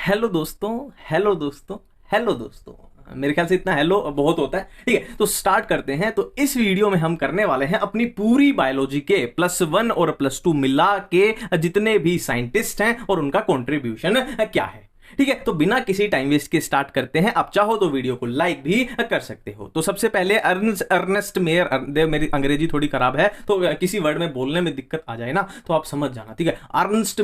Hello दोस्तों। Hello दोस्तों। Hello दोस्तों। मेरे ख्याल से इतना हेलो बहुत होता है। ठीक है, तो स्टार्ट करते हैं। तो इस वीडियो में हम करने वाले हैं अपनी पूरी बायोलॉजी के +1 और +2 मिला के जितने भी साइंटिस्ट हैं और उनका कंट्रीब्यूशन क्या है। ठीक है, तो बिना किसी टाइम वेस्ट के स्टार्ट करते हैं। आप चाहो तो वीडियो को लाइक भी कर सकते हो। तो सबसे पहले अर्नेस्ट मेयर, मेरी अंग्रेजी थोड़ी खराब है तो किसी वर्ड में बोलने में दिक्कत आ जाए ना तो आप समझ जाना। ठीक है, अर्नेस्ट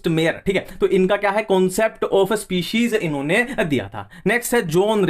मेयर। ठीक है, तो इनका क्या है, कॉन्सेप्ट ऑफ स्पीशीज इन्होंने दिया था। नेक्स्ट है जॉन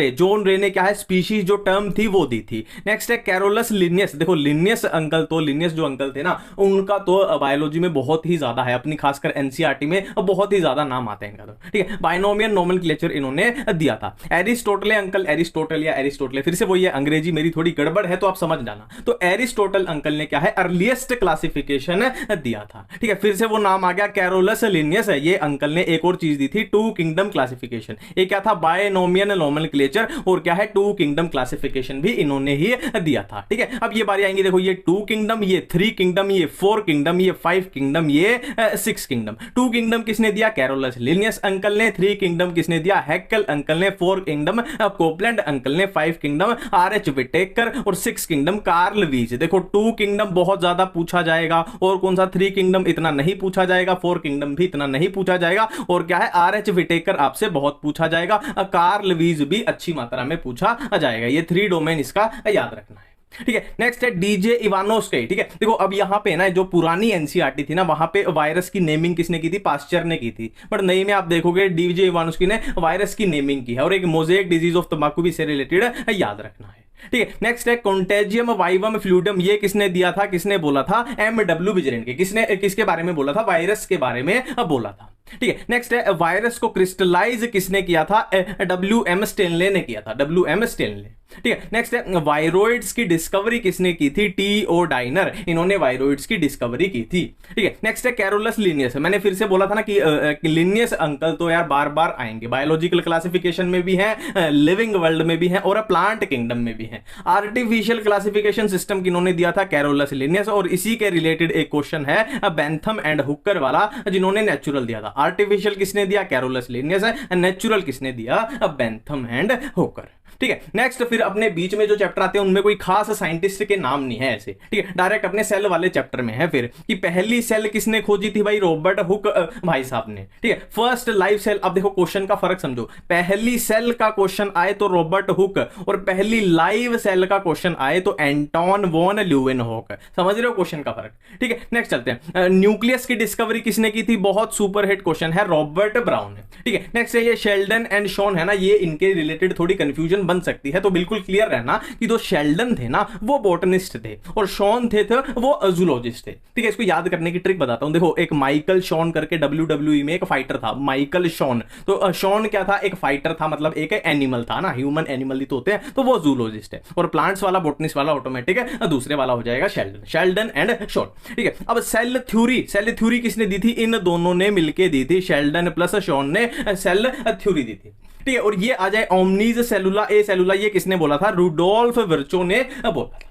रे ने क्या है, स्पीशीज जो टर्म थी वो दी थी। नेक्स्ट है कैरोलस लिनियस। देखो लिनियस जो अंकल थे ना, उनका तो बायोलॉजी में बहुत ही ज्यादा है, अपनी खासकर एनसीईआरटी में बहुत ही ज्यादा नाम आते हैं इनका। तो ठीक है, बाइनोमियल नोमेनक्लेचर इन्होंने दिया था। एरिस्टोटले अंकल, एरिस्टोटले, फिर से वही है, अंग्रेजी मेरी थोड़ी गड़बड़ है तो आप समझ जाना। तो एरिस्टोटल अंकल ने क्या है, अर्लीस्ट क्लासिफिकेशन दिया था। ठीक है, फिर से वो नाम आ गया, कैरोलस लिनियस। ये अंकल ने एक और चीज दी थी, 2 किंगडम क्लासिफिकेशन। ये क्या था, बाइनोमियल नोमेनक्लेचर, और क्या है 2 किंगडम क्लासिफिकेशन भी इन्होंने ही दिया था। ठीक है, अब ये बारी आएंगी, देखो ये 2 किंगडम, ये 3 किंगडम, ये 4 किंगडम, ये 5 किंगडम, ये 6 किंगडम। 2 किंगडम किसने दिया, कैरोलस लिनियस अंकल ने। 3 किंगडम किसने दिया, हैक्कल अंकल ने। 4 किंगडम कोपलैंड अंकल ने। 5 किंगडम आरएच विटेकर, और 6 किंगडम कार्ल वीज। देखो 2 किंगडम बहुत ज्यादा पूछा जाएगा, और कौन सा 3 किंगडम इतना नहीं पूछा जाएगा, 4 किंगडम भी इतना नहीं पूछा जाएगा, और क्या है आरएच विटेकर आपसे बहुत पूछा जाएगा, कार्ल वीज भी अच्छी मात्रा में पूछा जाएगा। ये 3 डोमेन इसका याद रखना है। ठीक है, नेक्स्ट है डीजे इवानोस्की। ठीक है, देखो अब यहां पे ना जो पुरानी एनसीईआरटी थी ना, वहां पे वायरस की नेमिंग किसने की थी, पास्चर ने की थी। बट नई में आप देखोगे डीजे इवानोस्की ने वायरस की नेमिंग की है, और एक मोजेक डिजीज ऑफ तंबाकू भी इससे रिलेटेड याद रखना है। ठीक है, नेक्स्ट है कॉन्टेजियम वाइवम फ्लूइडम। ये किसने दिया था, किसने बोला था, MW विजरेंट। किसने किसके बारे में बोला था, वायरस के बारे में बोला था। ठीक है, नेक्स्ट है वायरस को क्रिस्टलाइज किसने किया था, WM स्टेनले ने किया था, WM स्टेनले। ठीक है, नेक्स्ट है वायरोइड्स की डिस्कवरी किसने की थी, TO डाइनर। इन्होंने वायरोइड्स की डिस्कवरी की थी। ठीक है, नेक्स्ट है कैरोलस लिनियस। मैंने फिर से बोला था ना कि लिनियस अंकल तो यार बार बार आएंगे, बायोलॉजिकल क्लासिफिकेशन में भी है, लिविंग वर्ल्ड में भी है, और प्लांट किंगडम में भी है। आर्टिफिशियल क्लासिफिकेशन सिस्टम किन्होंने दिया था, कैरोलस लिनियस। और इसी के रिलेटेड एक क्वेश्चन है बेंथम एंड हुकर वाला, जिन्होंने नेचुरल दिया था। आर्टिफिशियल किसने दिया, कैरोलस लिनियस है। नेचुरल किसने दिया, बेंथम एंड हुकर। ठीक है, नेक्स्ट फिर अपने बीच में जो चैप्टर आते हैं उनमें कोई खास साइंटिस्ट के नाम नहीं है ऐसे। ठीक है, डायरेक्ट अपने सेल वाले चैप्टर में है फिर कि पहली सेल किसने खोजी थी, भाई रॉबर्ट हुक भाई साहब ने। ठीक है, फर्स्ट लाइव सेल। अब देखो क्वेश्चन का फर्क समझो, पहली सेल का क्वेश्चन आए तो रॉबर्ट हुक, और पहली लाइव सेल का क्वेश्चन आए तो एंटोन वॉन ल्यूवेनहॉक। समझ रहे हो क्वेश्चन का फर्क। ठीक है, नेक्स्ट चलते हैं। न्यूक्लियस की डिस्कवरी किसने की थी, बहुत सुपर हिट क्वेश्चन है, रॉबर्ट ब्राउन ने। ठीक है, नेक्स्ट है ये शेल्डन एंड शॉन है ना, ये इनके रिलेटेड थोड़ी कंफ्यूजन बन सकती है, तो बिल्कुल क्लियर रहना कि जो शेल्डन थे ना वो बोटनिस्ट थे, और शॉन थे वो जूलॉजिस्ट थे। ठीक है, इसको याद करने की ट्रिक बताता हूं। देखो एक माइकल शॉन करके WWE में एक फाइटर था, माइकल शॉन। तो शॉन क्या था, एक फाइटर था, मतलब एक एनिमल था ना, ह्यूमन एनिमल ही तो होते हैं, तो वो जूलॉजिस्ट है। और प्लांट्स वाला, बोटनिस्ट वाला ऑटोमेटिक है, दूसरे वाला हो जाएगा शेल्डन एंड शॉन। ठीक है, अब सेल थ्योरी किसने दी थी, इन दोनों ने मिलकर दी थी, शेल्डन प्लस शॉन ने सेल थ्योरी दी थी। ठीक है, और ये आ जाए ओमनीज सेलुला ए सेलुला, ये किसने बोला था, रुडोल्फ विर्चो ने बोला था।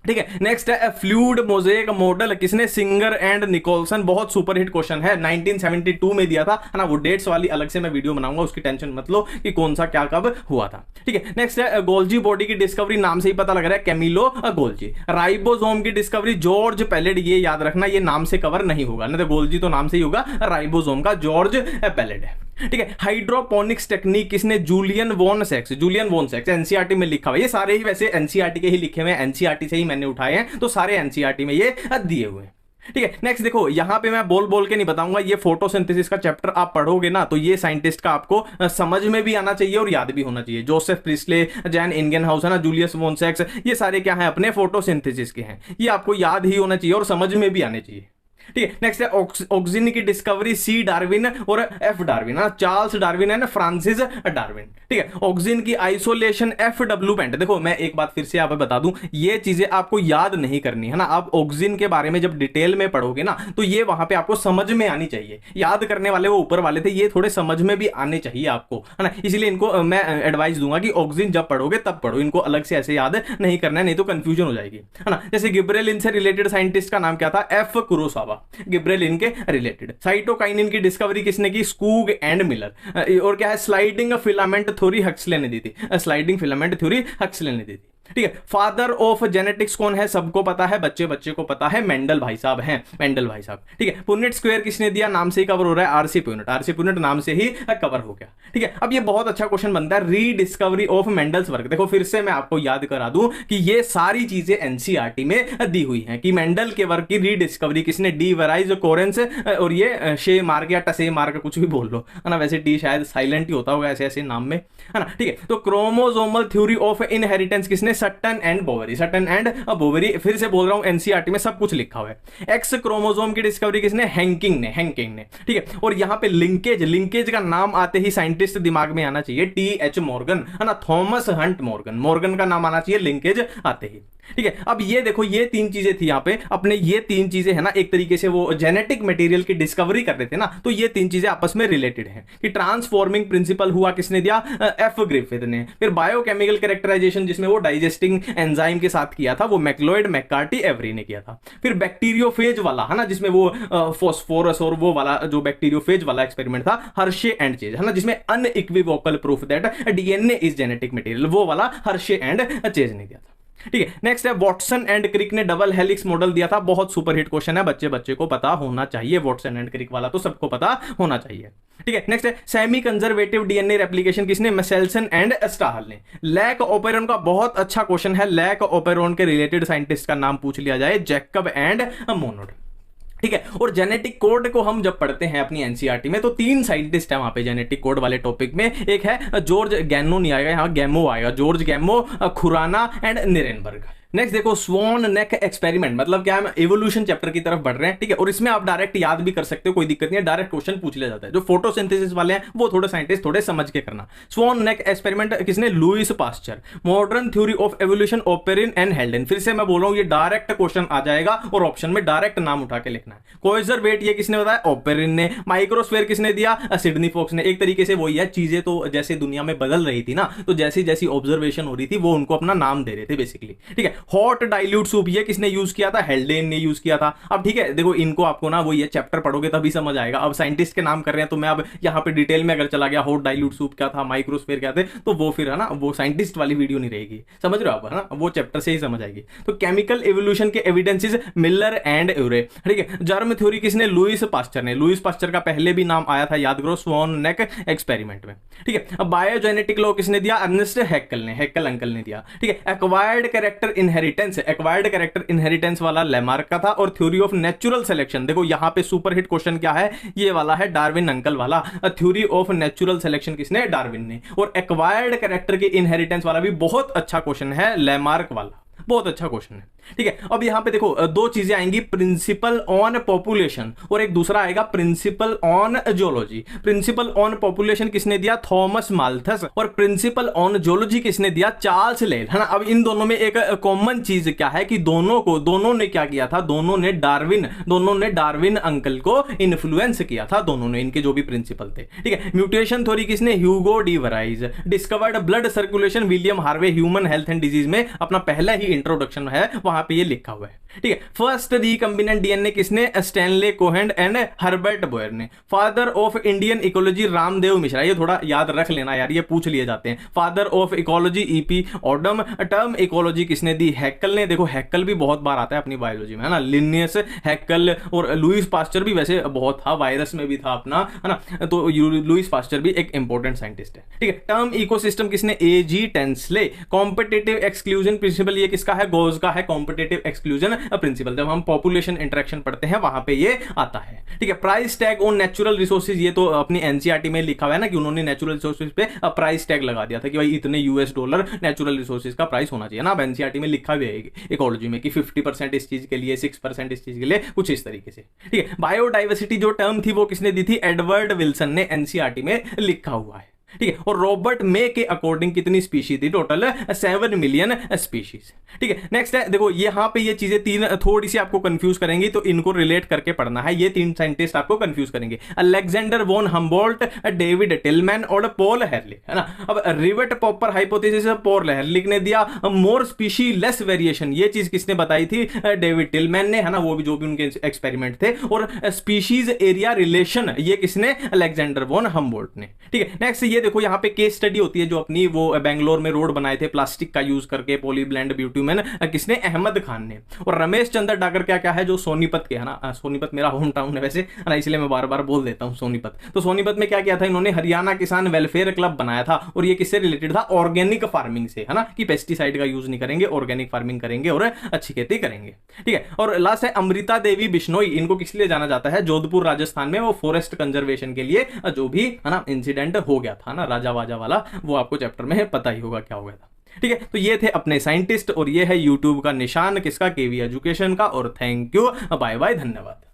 ठीक है, नेक्स्ट है फ्लूइड मोजेक मॉडल, किसने, सिंगर एंड निकोलसन। बहुत सुपर हिट क्वेश्चन है, 1972 में दिया था, है ना। वो डेट्स वाली अलग से मैं वीडियो बनाऊंगा, उसकी टेंशन मत लो कि कौन सा क्या कब हुआ था। ठीक है, नेक्स्ट है गोल्जी बॉडी की डिस्कवरी, नाम से ही पता लग रहा है, कैमिलो गोल्जी। राइबोसोम की डिस्कवरी जॉर्ज पैलेड, ये याद रखना, ये नाम से कवर नहीं होगा ना, तो गोल्जी तो नाम से ही होगा, राइबोसोम का जॉर्ज पैलेड है। ठीक है, हाइड्रोपोनिक्स टेक्निक किसने, जूलियन वॉन सेक्स। एनसीईआरटी में लिखा हुआ, ये सारे ही वैसे एनसीईआरटी के ही लिखे हुए हैं, एनसीईआरटी से ही मैंने उठाए हैं, तो सारे एनसीईआरटी में ये दिए हुए हैं। ठीक है, नेक्स्ट देखो यहां पे मैं बोल बोल के नहीं बताऊंगा, ये फोटोसिंथेसिस का चैप्टर आप पढ़ोगे ना तो ये साइंटिस्ट का आपको समझ में भी आना चाहिए और याद भी होना चाहिए। जोसेफ प्रिस्ले, जैन इंगेनहाउस है ना, जूलियस वॉन सेक्स, ये सारे क्या है, अपने फोटोसिंथेसिस के हैं, ये आपको याद ही होना चाहिए और समझ में भी आने चाहिए। ठीक है, नेक्स्ट है ऑक्सीजन की डिस्कवरी, C डार्विन और F Darwin, Charles Darwin and Francis Darwin. ठीक है, ऑक्सीजन की आइसोलेशन, FW पेंट। देखो मैं एक बात फिर से यहाँ पे बता दूं, ये चीजें आपको याद नहीं करनी है ना, आप ऑक्सीजन के बारे में जब डिटेल में पढ़ोगे ना तो ये वहां पे आपको समझ में आनी चाहिए। याद करने वाले वो ऊपर वाले थे, ये थोड़े समझ में भी आने चाहिए आपको, है ना। इसलिए इनको मैं एडवाइस दूंगा कि ऑक्सीजन जब पढ़ोगे तब पढ़ो, इनको अलग से ऐसे याद नहीं करना है, नहीं तो कंफ्यूजन हो जाएगी, है ना। जैसे गिब्रेलिन से रिलेटेड साइंटिस्ट का नाम क्या था, F कुरोसावा। अल्फा, गिब्रेलिन के रिलेटेड। साइटोकाइनिन की डिस्कवरी किसने की? Skoog and Miller. और क्या है? स्लाइडिंग फिलामेंट थ्योरी हक्सले ने दी थी, स्लाइडिंग फिलामेंट थ्योरी हक्सले ने दी थी। ठीक है, फादर ऑफ जेनेटिक्स कौन है? सबको पता है, बच्चे बच्चे को पता है, मेंडल भाई साहब हैं, मेंडल भाई साहब। ठीक है, पुनेट स्क्वायर किसने दिया? नाम से ही कवर हो रहा है, आरसी पुनेट, आरसी पुनेट नाम से ही कवर हो गया। ठीक है, अब ये बहुत अच्छा क्वेश्चन बनता है, रीडिस्कवरी ऑफ मेंडल्स वर्क। देखो फिर से मैं आपको याद करा दूं कि ये सारी चीजें एनसीईआरटी में दी हुई हैं कि मेंडल के वर्क की रीडिस्कवरी किसने? डी वराइज, कोरेंस और ये शे मार्क या टसे मार्क, कुछ भी बोल लो, है ना। वैसे डी शायद साइलेंट ही होता होगा ऐसे ऐसे नाम में, है ना। ठीक है, तो क्रोमोसोमल थ्योरी ऑफ इनहेरिटेंस किसने? Sutton and Boveri, Sutton and Boveri. फिर से बोल रहा हूं, एनसीईआरटी में सब कुछ लिखा हुआ है। एक्स क्रोमोसोम की डिस्कवरी किसने? हैंकिंग ने, हैंकिंग ने। ठीक है, और यहां पे लिंकेज, लिंकेज का नाम आते ही साइंटिस्ट दिमाग में आना चाहिए, टी एच मॉर्गन, है ना, थॉमस हंट मॉर्गन, मॉर्गन का नाम आना चाहिए लिंकेज आते ही। ठीक है, अब ये देखो ये तीन चीजें थी यहां पे अपने, ये तीन चीजें है ना, एक तरीके से वो जेनेटिक मटेरियल की डिस्कवरी कर रहे थे ना, तो ये तीन चीजें आपस में रिलेटेड हैं कि ट्रांसफॉर्मिंग प्रिंसिपल हुआ किसने दिया? एफ ग्रिफिथ ने। फिर बायोकेमिकल कैरेक्टराइजेशन जिसमें वो डाइजेस्टिंग एंजाइम के साथ किया था, वो मैक्लोइड, मैककार्टी, एवरी ने किया था। फिर बैक्टीरियोफेज वाला, है ना, जिसमें वो फॉस्फोरस और वो वाला जो बैक्टीरियोफेज वाला एक्सपेरिमेंट था, हर्शे एंड चेज, है ना, जिसमें unequivocal proof that DNA is genetic material, वो वाला हर्शे एंड चेज ने दिया था। ठीक है, नेक्स्ट है वॉटसन एंड क्रिक ने डबल हेलिक्स मॉडल दिया था। बहुत सुपरहिट क्वेश्चन है, बच्चे बच्चे को पता होना चाहिए, वॉटसन एंड क्रिक वाला तो सबको पता होना चाहिए। ठीक है, नेक्स्ट है सेमी कंजर्वेटिव डीएनए रेप्लिकेशन किसने? मेसेल्सन एंड स्टाहल ने। लैक ओपेरॉन का बहुत अच्छा क्वेश्चन है, लैक ओपेरॉन के रिलेटेड साइंटिस्ट का नाम पूछ लिया जाए, जैकब एंड मोनोड। ठीक है, और जेनेटिक कोड को हम जब पढ़ते हैं अपनी एनसीईआरटी में, तो तीन साइंटिस्ट हैं वहां पे जेनेटिक कोड वाले टॉपिक में। एक है जॉर्ज गैनो, नहीं आएगा यहाँ, गैमो आएगा, George Gamow, Khorana and Nirenberg. Next देखो स्वॉन नेक एक्सपेरिमेंट, मतलब क्या है, एवोल्यूशन चैप्टर की तरफ बढ़ रहे हैं। ठीक है, और इसमें आप डायरेक्ट याद भी कर सकते हो, कोई दिक्कत नहीं है, डायरेक्ट क्वेश्चन पूछ लिया जाता है। जो फोटोसिंथेसिस वाले हैं वो थोड़े साइंटिस्ट थोड़े समझ के करना। स्वॉन नेक एक्सपेरिमेंट किसने? Lewis pasture. Modern theory of evolution, Oparin and हेल्डेन। फिर से मैं बोल रहा हूं, ये डायरेक्ट क्वेश्चन आ जाएगा और ऑप्शन में डायरेक्ट नाम उठा के लिखना है। कोइजर वेट ये किसने बताया? ओपेरिन ने। माइक्रोस्फेयर किसने दिया? सिडनी फॉक्स ने। एक तरीके से वही है, चीजें तो जैसे दुनिया में बदल रही थी ना, तो जैसी जैसी ऑब्जर्वेशन हो रही थी वो उनको अपना नाम दे रहे थे बेसिकली। ठीक है, हॉट डाइल्यूट सूप ये किसने यूज किया था? हेल्डेन ने यूज किया था। अब ठीक है, देखो इनको आपको ना वो ये चैप्टर पढ़ोगे तभी समझ आएगा। अब साइंटिस्ट के नाम कर रहे हैं तो मैं अब यहाँ पे डिटेल में अगर चला गया, हॉट डाइल्यूट सूप क्या था, माइक्रोस्फेयर क्या थे, तो वो फिर है ना, वो साइंटिस्ट वाली वीडियो नहीं रहेगी, समझ रहे हो आप, है ना, वो चैप्टर से ही समझ आएगी। तो केमिकल एवोल्यूशन के एविडेंसेस, मिलर एंड यूरे। ठीक है, जर्म थ्योरी किसने? लुईस पास्चर ने। लुईस पास्चर का पहले भी नाम आया था, याद करो, स्वॉन नेक एक्सपेरिमेंट में। ठीक है, अब बायोजेनेटिक लॉ किसने दिया? अर्नेस्ट हैक्कल ने, हैक्कल अंकल ने दिया। ठीक है, acquired character inheritance, acquired character inheritance वाला लेमार्क का था। और थ्योरी ऑफ नेचुरल सिलेक्शन, देखो यहां पे सुपरहिट क्वेश्चन क्या है, ये वाला है डार्विन अंकल वाला। थ्योरी ऑफ नेचुरल सिलेक्शन किसने? डार्विन ने। और एक्वायर्ड कैरेक्टर के इनहेरिटेंस वाला भी बहुत अच्छा क्वेश्चन है, लेमार्क वाला, बहुत अच्छा क्वेश्चन है। ठीक है, अब यहां पे देखो दो चीजें आएंगी, प्रिंसिपल ऑन पॉपुलेशन और एक दूसरा आएगा principal on zoology. Principal on population किसने दिया? Thomas Malthus. और प्रिंसिपल ऑन जोलॉजी किसने दिया? चार्ल्स लेल, है ना। अब इन दोनों में एक कॉमन चीज क्या है कि दोनों ने क्या किया था? दोनों ने डार्विन अंकल को इन्फ्लुएंस किया था, दोनों ने, इनके जो भी प्रिंसिपल थे। ठीक है, म्यूटेशन थ्योरी किसने? Hugo de Vries. Discovered blood circulation, William Harvey. Human health and disease में अपना पहला ही इंट्रोडक्शन है, वहां पे ये लिखा हुआ है। ठीक है, फर्स्ट रिकम्बिनेंट डीएनए किसने? Stanley Cohen and Herbert Boyer ने। Father of Indian ecology, Ramdev Mishra. ये थोड़ा याद रख लेना यार, ये पूछ लिए जाते हैं। Father of ecology, E P Odum. Term ecology किसने दी? हैक्कल ने। देखो हैक्कल भी बहुत बार आता है अपनी बायोलॉजी में, है ना, लिनियस, हैक्कल और लुईस पास्चर भी वैसे बहुत था, वायरस में भी था अपना, है ना, तो लुईस पास्चर भी एक इंपॉर्टेंट साइंटिस्ट है। ठीक है, टर्म इकोसिस्टम किसने? एजी टेंसले। कॉम्पिटिटिव एक्सक्लूजन प्रिंसिपल ये किसका है? गोज का है, कॉम्पिटिटिव एक्सक्लूजन प्रिंसिपल। जब हम पॉपुलेशन इंटरेक्शन पढ़ते हैं वहां पे ये आता है। ठीक है, price tag on natural resources, ये तो अपनी एनसीईआरटी में लिखा हुआ है ना कि उन्होंने नेचुरल रिसोर्सेज पे प्राइस टैग लगा दिया था कि भाई इतने $US नेचुरल रिसोर्सेज का प्राइस होना चाहिए ना। अब एनसीईआरटी में लिखा भी है इकोलॉजी में कि 50% इस चीज के लिए, 6% इस चीज के लिए, कुछ इस तरीके से। ठीक है, बायोडाइवर्सिटी जो टर्म थी वो किसने दी थी? एडवर्ड विल्सन ने, एनसीईआरटी में लिखा हुआ है। ठीक है। और रॉबर्ट मे के अकॉर्डिंग कितनी स्पीशीज थी टोटल? 7 million species. ठीक है। नेक्स्ट है, देखो यहां पे ये चीजें तीन थोड़ी सी आपको कंफ्यूज करेंगी, तो इनको रिलेट करके पढ़ना है। ये तीन साइंटिस्ट आपको कंफ्यूज करेंगे, Alexander von Humboldt, David Tilman और पॉल हेरलिक, है ना। अब rivet popper hypothesis Paul Ehrlich ने दिया, मोर स्पीशी लेस वेरिएशन ये चीज किसने बताई थी? डेविड टिलमैन ने, है ना, वो भी जो भी उनके एक्सपेरिमेंट थे। और स्पीशीज एरिया रिलेशन ये किसने? अलेक्जेंडर वॉन हम्बोल्ट ने। ठीक है। नेक्स्ट ये देखो यहाँ पे केस स्टडी होती है जो अपनी वो बेंगलोर में रोड बनाए थे प्लास्टिक का यूज करके, पॉलीब्लेंड ब्यूट्यूमेन, किसने? अहमद खान ने। और रमेश चंद्र डागर क्या क्या है जो सोनीपत के, है ना, सोनीपत मेरा होम टाउन है वैसे, है ना, इसलिए मैं बार बार बोल देता हूँ सोनीपत। तो सोनीपत में क्या किया था इन्होंने? हरियाणा किसान वेलफेयर क्लब बनाया था, और ये किससे रिलेटेड था? ऑर्गेनिक फार्मिंग से, है ना, कि पेस्टिसाइड का यूज नहीं करेंगे, ऑर्गेनिक फार्मिंग करेंगे और अच्छी खेती करेंगे। ठीक है। और लास्ट है अमृता देवी बिश्नोई, इनको किस लिए जाना जाता है? जोधपुर राजस्थान में वो फॉरेस्ट कंजर्वेशन के लिए जो भी, है ना, इंसिडेंट हो गया था ना राजा वाजा वाला, वो आपको चैप्टर में पता ही होगा क्या हो गया था। ठीक है। तो ये थे अपने साइंटिस्ट, और ये है यूट्यूब का निशान किसका? केवी एजुकेशन का। और थैंक यू, बाय बाय, धन्यवाद।